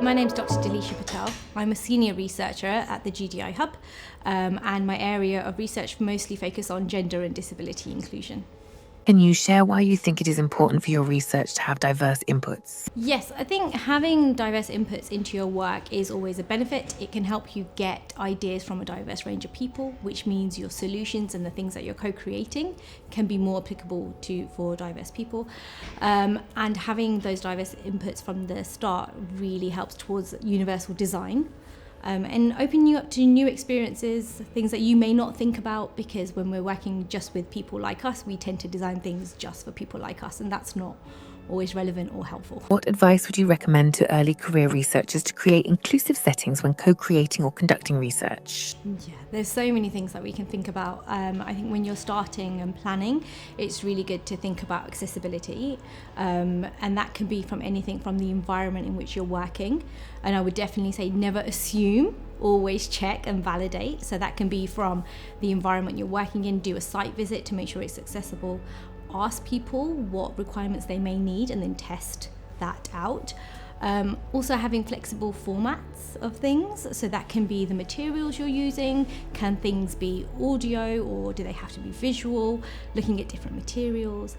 My name's Dr. Dilisha Patel. I'm a senior researcher at the GDI Hub, and my area of research mostly focuses on gender and disability inclusion. Can you share why you think it is important for your research to have diverse inputs? Yes, I think having diverse inputs into your work is always a benefit. It can help you get ideas from a diverse range of people, which means your solutions and the things that you're co-creating can be more applicable for diverse people. And having those diverse inputs from the start really helps towards universal design. And open you up to new experiences, things that you may not think about, because when we're working just with people like us, we tend to design things just for people like us, and that's not always relevant or helpful. What advice would you recommend to early career researchers to create inclusive settings when co-creating or conducting research? Yeah, there's so many things that we can think about. I think when you're starting and planning, it's really good to think about accessibility, and that can be from anything from the environment in which you're working. And I would definitely say never assume, always check and validate. So that can be from the environment you're working in, do a site visit to make sure it's accessible, ask people what requirements they may need and then test that out. Also having flexible formats of things, so that can be the materials you're using, can things be audio or do they have to be visual, looking at different materials.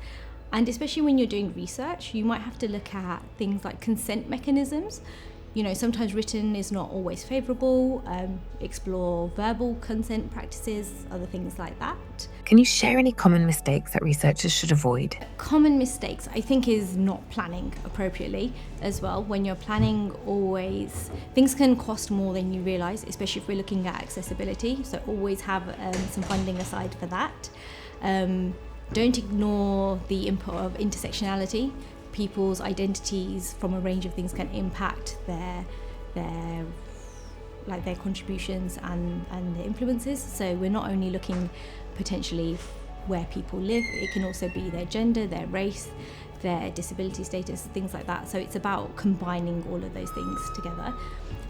And especially when you're doing research, you might have to look at things like consent mechanisms. You know, sometimes written is not always favourable. Explore verbal consent practices, other things like that. Can you share any common mistakes that researchers should avoid? Common mistakes, I think, is not planning appropriately as well. When you're planning, always, things can cost more than you realise, especially if we're looking at accessibility. So always have some funding aside for that. Don't ignore the input of intersectionality. People's identities from a range of things can impact their contributions and their influences. So we're not only looking potentially where people live, it can also be their gender, their race, their disability status, things like that. So it's about combining all of those things together.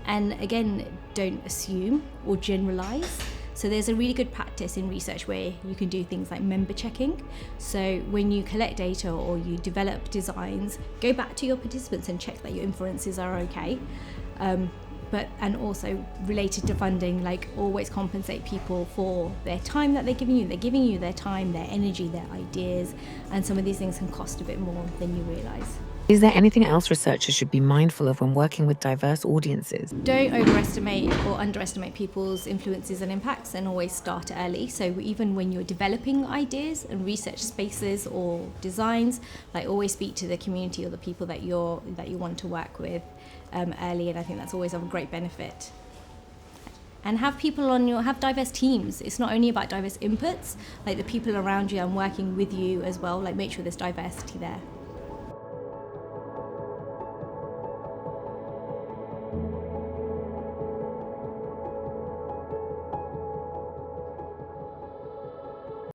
And again, don't assume or generalize. So there's a really good practice in research where you can do things like member checking. So when you collect data or you develop designs, go back to your participants and check that your inferences are okay. And also related to funding, like always compensate people for their time that they're giving you. They're giving you their time, their energy, their ideas, and some of these things can cost a bit more than you realise. Is there anything else researchers should be mindful of when working with diverse audiences? Don't overestimate or underestimate people's influences and impacts, and always start early. So even when you're developing ideas and research spaces or designs, like always speak to the community or the people that you want to work with early, and I think that's always of a great benefit. And have diverse teams. It's not only about diverse inputs, like the people around you and working with you as well, like make sure there's diversity there.